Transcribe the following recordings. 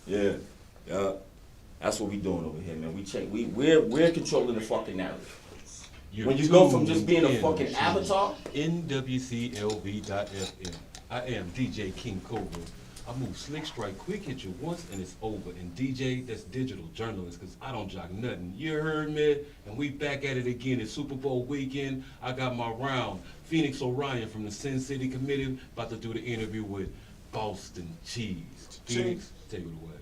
Yeah. Yeah. That's what we doing over here, man. We're controlling the fucking narrative. When you go from just being a fucking avatar. NWCLV.FM. I am DJ King Cobra. I move slick, strike quick, hit you once, and it's over. And DJ, that's digital journalist, because I don't jock nothing. You heard me? And we back at it again. It's Super Bowl weekend. I got my round. Phonix Orion from the Sin City Committee about to do the interview with Boston Cheez. Phonix, take it away.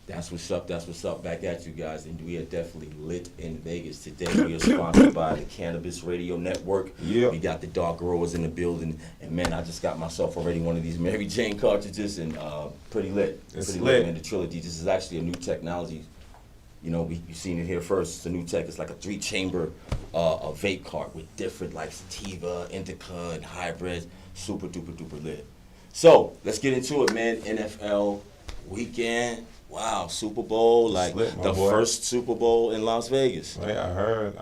That's what's up. That's what's up. Back at you guys, and we are definitely lit in Vegas today. We are sponsored by the Cannabis Radio Network. Yeah. We got the Dark Growers in the building, and man, I just got myself already one of these Mary Jane cartridges, and pretty lit. It's pretty lit. man. The trilogy. This is actually a new technology. You know, you've seen it here first. It's a new tech. It's like a 3-chamber a vape cart with different like sativa, indica, and hybrids. Super duper duper lit. So let's get into it, man. NFL weekend. Wow, Super Bowl, like Lit, the boy. first Super Bowl in Las Vegas. Right, I heard.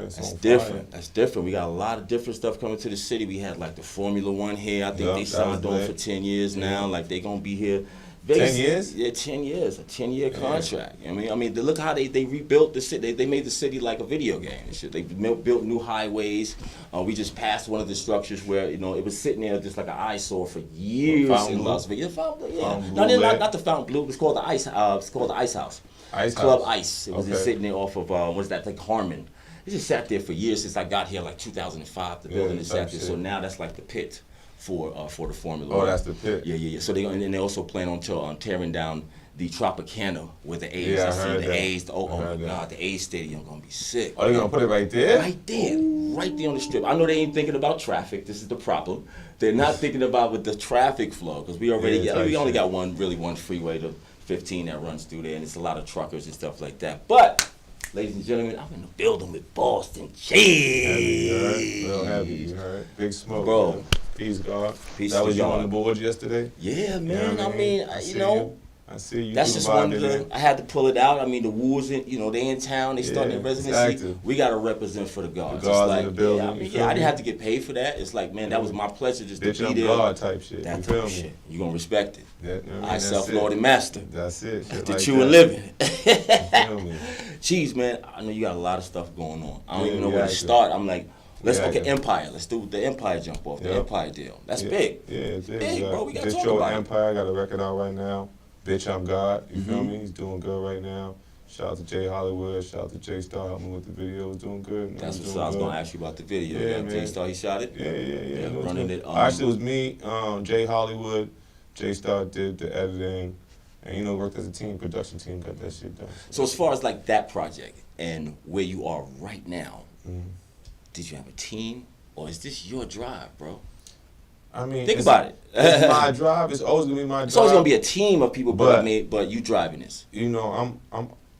It's That's on different. fire. That's different. We got a lot of different stuff coming to the city. We had like the Formula One here. I think Yup, they that signed was on lit. for 10 years now. Yeah. Like they gonna be here. 10 years? Yeah, 10 years. A 10-year contract. I mean, look how they rebuilt the city. They made the city like a video game and shit. They built new highways. We just passed one of the structures where it was sitting there just like an eyesore for years Fountain in Blue? Las Vegas. Fountain Blue, yeah. Fountain No, Blue not the Fountain Blue. It's called the Ice. It's called the Ice House. Ice Club House. Ice. It was just Okay. sitting there off of what's that, like Harmon. It just sat there for years since I got here, like 2005. The building is type sat there. shit. So now that's like the pit for the Formula Oh, One. that's the pit. Yeah. So they also plan on tearing down the Tropicana with the A's. Yeah, I I see heard the that. A's. Oh I my heard that. God, the A's stadium gonna be sick. Oh, they gonna put it right there? Right there, right there on the strip. I know they ain't thinking about traffic. This is the problem. They're not thinking about with the traffic flow because we already we only got one freeway to 15 that runs through there, and it's a lot of truckers and stuff like that. But, ladies and gentlemen, I'm in the building with Boston Cheez. Heavy, you heard? Real heavy, you heard? Big smoke. Bro. Man. Peace, God. Peace that to was you God. on the board yesterday? Yeah, man. You know what I mean, I see you know. I see you. That's do just vibe one of in the. there. I had to pull it out. I mean, the Wolves, they in town. They starting their Yeah, residency. exactly. We got to represent for the guards. The guards It's in like, the building, Yeah, I you mean, feel I me? didn't have to get paid for that. It's like, man, that was my pleasure just Bitch, to I'm be there. God type shit. That You type feel of me? shit. You gonna respect it. Yeah, you know what I mean? I That's self-lord it. and master. That's it. Shit The like true that. and living. You feel me? Cheez, man. I know you got a lot of stuff going on. I don't Yeah, even know we where to active. start. I'm like, let's We okay, active. Empire. Let's do the Empire jump off. The Yep. Empire deal. That's Yeah. big. Yeah, it's big. Big, bro. We gotta Just talk Joe about it. Empire got a record out right now. Bitch, I'm God. You feel Mhm. me? He's doing good right now. Shout out to Jay Hollywood. Shout out to Jay Star helping me with the video. It's doing good. That's It's what doing I was good. gonna ask you about the video. Yeah, Jay man. Star, he shot it. Yeah. Yeah, was running good. it, Actually, it was me, Jay Hollywood, Jay Star did the editing, and worked as a team, production team, got that shit done. So as far as like that project and where you are right now, Mhm. did you have a team or is this your drive, bro? I mean, Think about it. It's my drive. It's always gonna be my drive. It's always gonna be a team of people, But- but you driving this.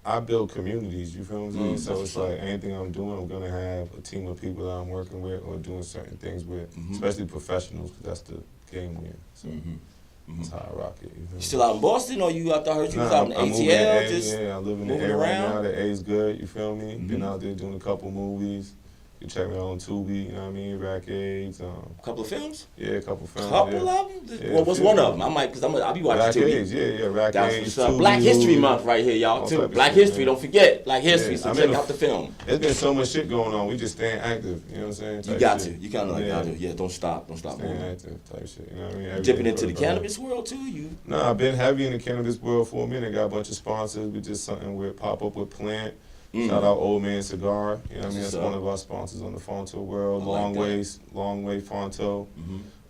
I build communities, you feel what I'm saying? So that's it's what's like anything I'm doing, I'm gonna have a team of people that I'm working with or doing certain things with, Mhm. especially professionals, because that's the game we're in. So Mm-hmm. that's how I rock it. You feel You me? still out in Boston or you out there? I heard you was out in I'm moving ATL, in A, just yeah, I live in the moving A right around? now. The A's good, you feel me? Mhm. Been out there doing a couple movies. You can check me out on Tubi, you know what I mean? Rack Aids, a couple of films. yeah, a couple films. Couple yeah. of them. Yeah, Well, what's few. one of them? I might, cause I'll be watching Rack Tubi. Aids, yeah, Rack That's Aids. what's up. Tubi, Black History Tubi. Month right here, y'all, All too. type of Black shit, History, man. don't forget. Black History, Yeah, so I'm check in a- out the film. There's been so much shit going on. We just staying active. You know what I'm saying? You Type got shit. to. You kind of like Yeah. got to. Yeah, don't stop Staying moving. active type shit. You know what I mean? Dipping Everything into for the brand. cannabis world too. You. Nah, I've been heavy in the cannabis world for a minute. Got a bunch of sponsors. We did something with Pop Up with Plant. Shout out Old Man Cigar. You know what I mean? That's That's what's one up. of our sponsors on the Fonto world. I like that. Long Way Fonto.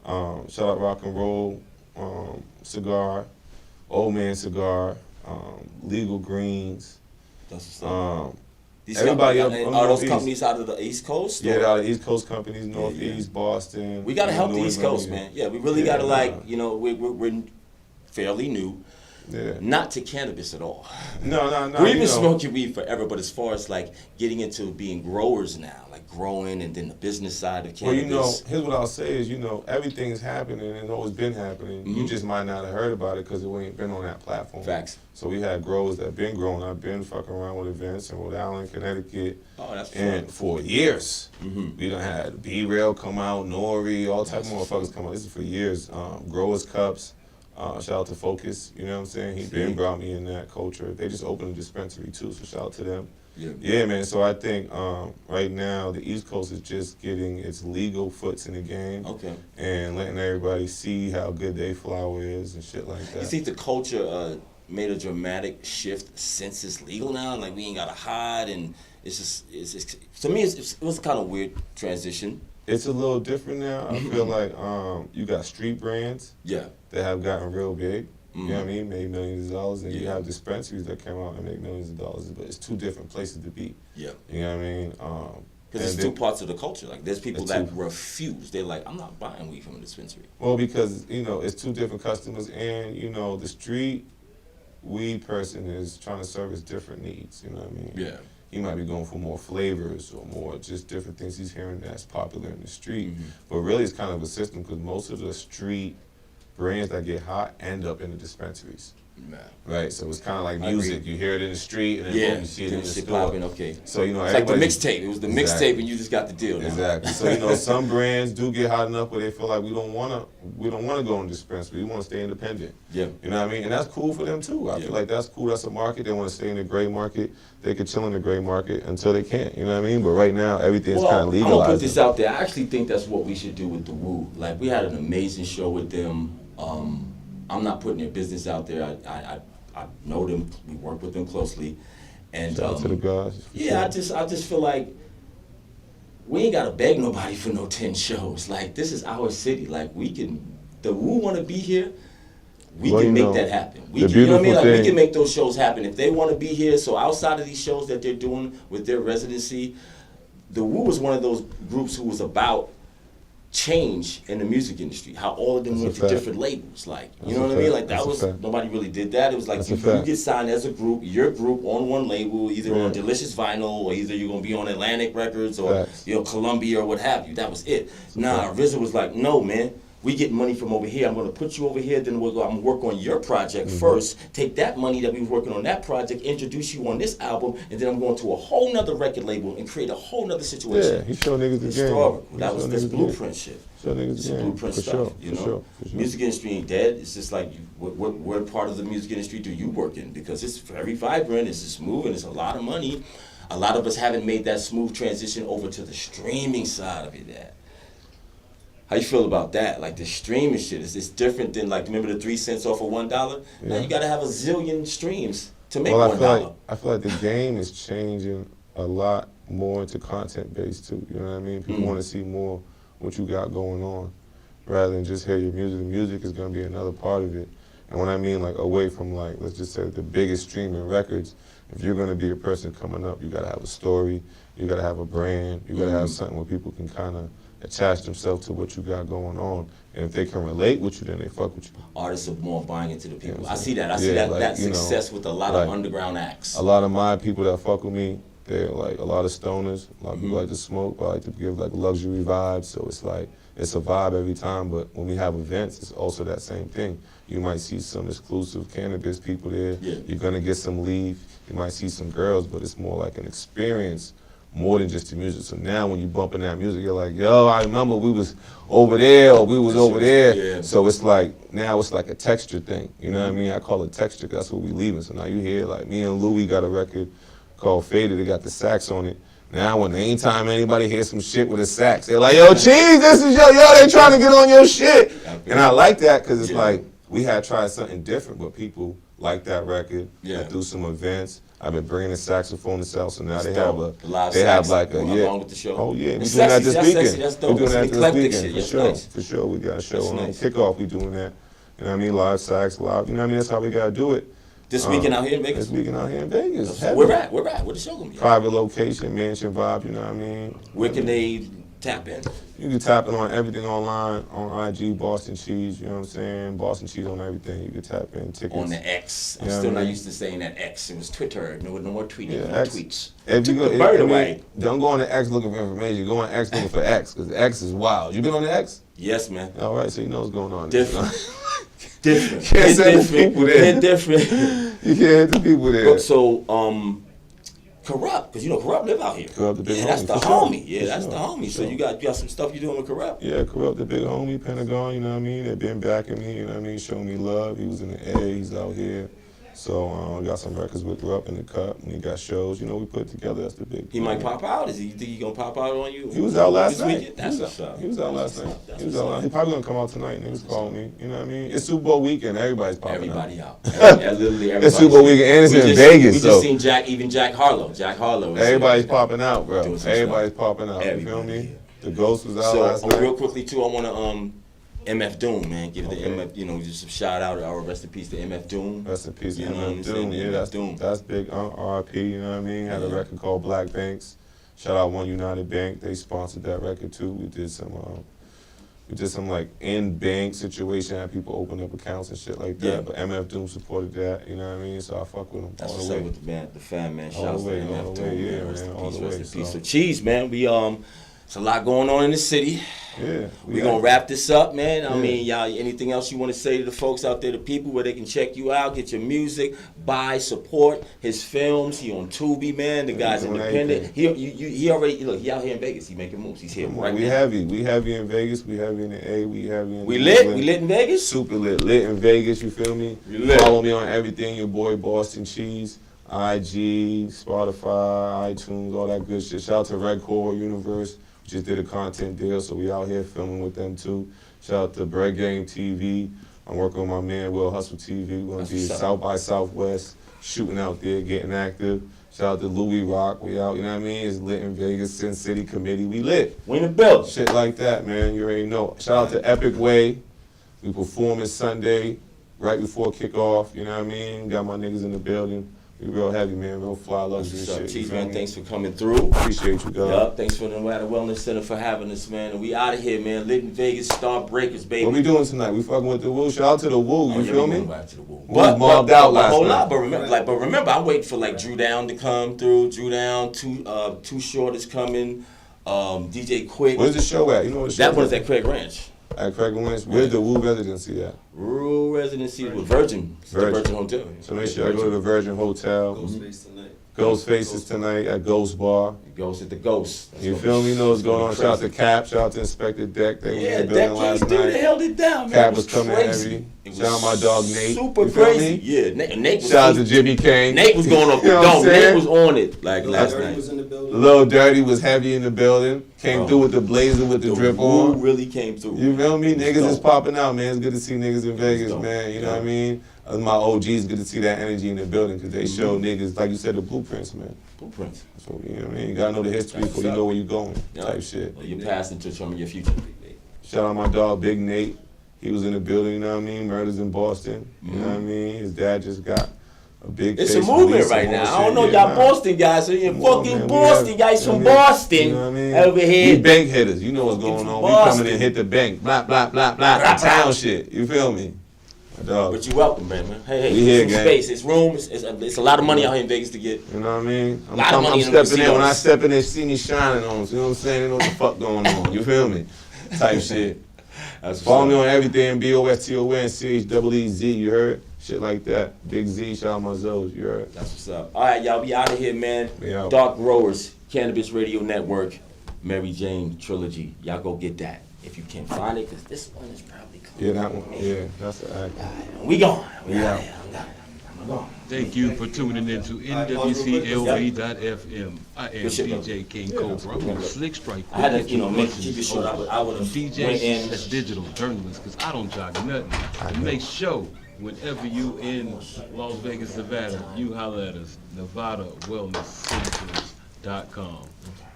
Mm-hmm. Shout out Rock and Roll Cigar. Old Man Cigar. Legal Greens. That's what's up. Um, These everybody companies, up are those northeast. companies out of the East Coast? yeah, or- out of East Coast companies, Northeast, Boston. We gotta help the New East England, Coast, yeah. man. Yeah, we really Yeah, gotta we're fairly new, Yeah. not to cannabis at all. No. We've you been know. smoking weed forever, but as far as like getting into being growers now, like growing and then the business side of Well, cannabis. here's what I'll say is, everything's happening and it's always been happening. You Mhm. just might not have heard about it because it ain't been on that platform. Facts. So we had growers that been growing. I've been fucking around with events in Rhode Island, Connecticut, Oh, that's and fun. for years. Mm-hmm. We done had B-Rail come out, Nori, all type of motherfuckers come out. This is for years. Growers Cups, Shout out to Focus, you know what I'm saying? He been brought me in that culture. They just opened a dispensary too, so shout out to them. Yeah, man. So I think right now the East Coast is just getting its legal foots in the game, and letting everybody see how good their flower is and shit like that. You think the culture made a dramatic shift since it's legal now? Like we ain't gotta hide, and it's to me it was kind of weird transition. It's a little different now. I feel like you got street brands that have gotten real big. You know what I mean? Made millions of dollars. And you have dispensaries that come out and make millions of dollars. But it's two different places to be. You know what I mean? Because it's two parts of the culture. Like there's people that refuse. They're like, I'm not buying weed from a dispensary. Well, because, you know, it's two different customers. And, you know, the street weed person is trying to service different needs. You know what I mean? He might be going for more flavors or more just different things he's hearing that's popular in the street. But really it's kind of a system because most of the street brands that get hot end up in the dispensaries. Right, so it's kind of like music. You hear it in the street, and then boom, you see it in the store. Popping, So you know, it's like the mixtape. It was the mixtape, and you just got the deal. Now. Exactly. So you know, some brands do get hot enough where they feel like we don't wanna go in the dispensary. We want to stay independent. You know what I mean? And that's cool for them too. I feel like that's cool. That's a market. They want to stay in the gray market. They could chill in the gray market until they can't. You know what I mean? But right now, everything's kind of legalized. I'm gonna put this out there. I actually think that's what we should do with the Woo. Like we had an amazing show with them. I'm not putting their business out there. I know them. We work with them closely, and shout out to the guys. Yeah, sure. I just feel like we ain't gotta beg nobody for no 10 shows. Like this is our city. Like we can. The Woo want to be here. We can make that happen. We can, you know what I mean? Like we can make those shows happen if they want to be here. So outside of these shows that they're doing with their residency, the Woo was one of those groups who was about change in the music industry, how all of them went to different labels, like, you know what I mean? Like that was, nobody really did that. It was like you get signed as a group, your group on one label, either on Delicious Vinyl, or either you're gonna be on Atlantic Records or you know, Columbia or what have you. That was it. Nah, RZA was like, no man, we get money from over here. I'm gonna put you over here, then I'm gonna work on your project first, take that money that we were working on that project, introduce you on this album, and then I'm going to a whole nother record label and create a whole nother situation. Yeah, he showed niggas the game. That's blueprint shit. It's blueprint stuff, you know? Music industry ain't dead. It's just like, what part of the music industry do you work in? Because it's very vibrant, it's just moving, it's a lot of money. A lot of us haven't made that smooth transition over to the streaming side of it yet. How you feel about that? Like the streaming shit, it's different than like, remember the 3 cents off of $1? Now you gotta have a zillion streams to make $1. I feel like the game is changing a lot more into content based too, you know what I mean? People want to see more what you got going on rather than just hear your music. The music is gonna be another part of it. And when I mean like away from like, let's just say the biggest streaming records, if you're gonna be a person coming up, you gotta have a story, you gotta have a brand, you gotta have something where people can kind of attach themselves to what you got going on, and if they can relate with you, then they fuck with you. Artists are more buying into the people. I see that. I see that success with a lot of underground acts. A lot of my people that fuck with me, they're like a lot of stoners. A lot of people like to smoke, but I like to give like luxury vibes. So it's like it's a vibe every time. But when we have events, it's also that same thing. You might see some exclusive cannabis people there. You're gonna get some leaf. You might see some girls, but it's more like an experience, more than just the music. So now when you bump in that music, you're like, yo, I remember we was over there or we was over there. So it's like, now it's like a texture thing. You know what I mean? I call it texture, 'cause that's what we leaving. So now you hear, like me and Louie got a record called Faded. They got the sax on it. Now when anytime anybody hears some shit with a sax, they're like, yo, Cheez, this is yo, they trying to get on your shit. And I like that, because it's like, we had tried something different, but people like that record. I do some events. I've been bringing the saxophone to South, so now they have like a along with the show. Oh yeah, we doing that this weekend. That's dope. We're doing that this weekend for sure. For sure, we got a show on kickoff. We doing that. You know what I mean? Live sax, live. You know what I mean? That's how we gotta do it. This weekend out here in Vegas. This weekend out here in Vegas. Where at? Where the show gonna be? Private location, mansion vibe. You know what I mean? Where can they tap in? You can tap in on everything online, on IG, Boston Cheez, you know what I'm saying? Boston Cheez on everything. You can tap in, tickets. On the X. I'm still not used to saying that X. It was Twitter. No more tweeting, no tweets. If you go, bird away. Don't go on the X looking for information. Go on X looking for X, because X is wild. You been on the X? Yes, man. All right, so you know what's going on. Different. Different. Can't send the people there. They're different. You can't hit the people there. So, Corrupt, because you know Corrupt live out here. Corrupt the big yeah, that's homie, the for sure. homie. Yeah, For that's sure, the homie. for So sure. you got some stuff you doing with Corrupt. Yeah, Corrupt, the big homie, Pentagon, you know what I mean? They've been backing me, you know what I mean? Showing me love. He was in the A, he's out here. So got some records with Corrupt in the cut, and he got shows. You know, we put it together. That's the big. He might pop out. You think he gonna pop out on you? He was out last this night. weekend? That's what's up. He was out last night. That's He was what's out. up. He probably gonna come out tonight. Niggas calling me. You know what I mean? It's Super Bowl weekend. Everybody's popping Everybody out. out. Literally everybody. It's Super Bowl weekend, and it's We in just- Vegas. We so just seen Jack Harlow. Jack Harlow. everybody's popping out, bro. Doing some Everybody's stuff. popping out. You feel Everybody, me? The Ghost was out So last night. real quickly too, I wanna MF Doom, man. Give the Okay. MF, just a shout out. Our rest in peace to MF Doom. Rest in peace to You know what I'm MF saying? Doom. Yeah, MF Doom. that's big. RIP. You know what I mean? Had a Yeah. record called Black Banks. Shout out One United Bank. They sponsored that record too. We did some like in bank situation, had people open up accounts and shit like that. Yeah. But MF Doom supported that. You know what I mean? So I fuck with him That's all what's the up way. with the fan, man. All Shouts the way, to all MF the Doom, way, yeah, Rest man, in all peace, the rest way, in peace. so. So Cheez, man, we it's a lot going on in the city. Yeah. We gonna wrap this up, man. I Yeah. mean, y'all, anything else you want to say to the folks out there, the people, where they can check you out, get your music, buy, support his films. He on Tubi, man. The guy's doing independent. He already look. He out here in Vegas. He making moves. He's here Come on, right we now. heavy. We heavy in Vegas. We heavy in the A. We heavy in We the lit. Brooklyn. We lit in Vegas. Super lit. Lit in Vegas, you feel me? We lit. Follow me on everything, your boy Boston Cheez, IG, Spotify, iTunes, all that good shit. Shout out to Red Core Universe. We just did a content deal, so we out here filming with them too. Shout out to Bread Game TV. I'm working with my man Will Hustle TV. We're gonna That's be what's up. South by Southwest, shooting out there, getting active. Shout out to Louis Rock. We out, you know what I mean? It's lit in Vegas, Sin City Committee. We lit. We in the building. Shit like that, man. You already know. Shout out to Epic Way. We performing Sunday, right before kickoff. You know what I mean? Got my niggas in the building. We real heavy, man. Real fly That's luxury what's up, shit. You Cheez, feel man. me? Thanks for coming through. Appreciate you, guys. Yup. Thanks for the Nevada Wellness Center for having us, man. And we out of here, man. Lit in Vegas, Star Breakers, baby. What we doing tonight? We fucking with the Woo. Shout out to the Woo. You Oh, yeah, feel we me? going back to the Woo. We was mobbed out last hold night. on, but remember, I'm waiting for like Drew Down to come through. Drew Down, Too Short is coming. DJ Quick. Where's the show at? You know what the show That one's at Craig Ranch. At Craig Ranch. Where's the Woo residency at? Rural residency with Virgin. It's the Virgin Hotel. So make sure I go to the Virgin Hotel. Ghostface tonight. Ghost Faces tonight at Ghost Bar. Ghost at the Ghost. That's You gonna feel be- me? You know what's going on. crazy. Shout out to Cap. Shout out to Inspector Deck. They were Yeah, in the that building King's last dude that night. held it down, man. Cap It was coming crazy. heavy. It was Shout out my dog Nate. Super You feel crazy. me? Yeah, Nate was Shout out to Jimmy Kane. Nate was going off the You know what I'm dome. Nate saying? was on it like Lil last Dirty night. was in the building. Lil Dirty was heavy in the building. Came Bro. through with the blazer with the drip Woo on. really came through. You feel me? It was Niggas is dope. popping out, man. It's good to see niggas in Vegas, dope. man. You know Yeah. what I mean? My OGs, good to see that energy in the building because they show Mm-hmm. niggas, like you said, the blueprints, man. Blueprints. So, you know what I mean? You gotta know the history That's before you what's know up. where you going, Yeah. type shit. Well, you're passing to some of your future. Shout out my dog, Big Nate. He was in the building, you know what I mean? Murders in Boston, you know what I mean? His dad just got a big It's a face movement release right and now. all I don't shit. know Yeah, y'all nah. Boston guys. So you're Come on, fucking man. Boston guys from You know what I mean? Boston You know what I mean? over We here. bank hitters. You know what's Fucking going from on. We coming Boston. and hit the bank. Blah, blah, blah, blah. Blah, Town blah. shit. You feel me? My dog. But you welcome, man. Hey, We here, some gang. space. It's room. It's a lot of money out here in Vegas to get. You know what I mean? I'm, Lot of I'm money in them stepping in. When I casinos. step in, they see me shining on them. You know what I'm saying? They know what the fuck going on. You feel me? Type shit. That's Follow me what's on everything. BOSTON, CHEEZ. You heard? Shit like that. Big Z. Shout out my Zoes. You heard? That's what's up. All right, y'all. We out of here, man. We out. Dark Growers, Cannabis Radio Network, Mary Jane Trilogy. Y'all go get that if you can find it, because this one is probably close. Yeah, that one. Yeah, that's the act. We gone. We We out. out. I'm gone. Thank you for tuning in to NWCLV.FM. I am Good shit, DJ King Cobra. I'm on Slick Strike. I had to, Quick, you know, get make your keep it buttons short. over. I would have went DJ in. that's digital journalist, because I don't jog nothing. And make sure whenever you in Las Vegas, Nevada, you holler at us. NevadaWellnessCenters.com.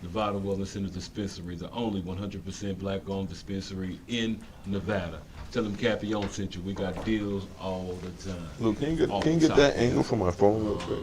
Nevada Wellness Center Dispensary, the only 100% black-owned dispensary in Nevada. Tell them Capion sent you. We got deals all the time. Look, can you All get the that time. angle from my phone real quick?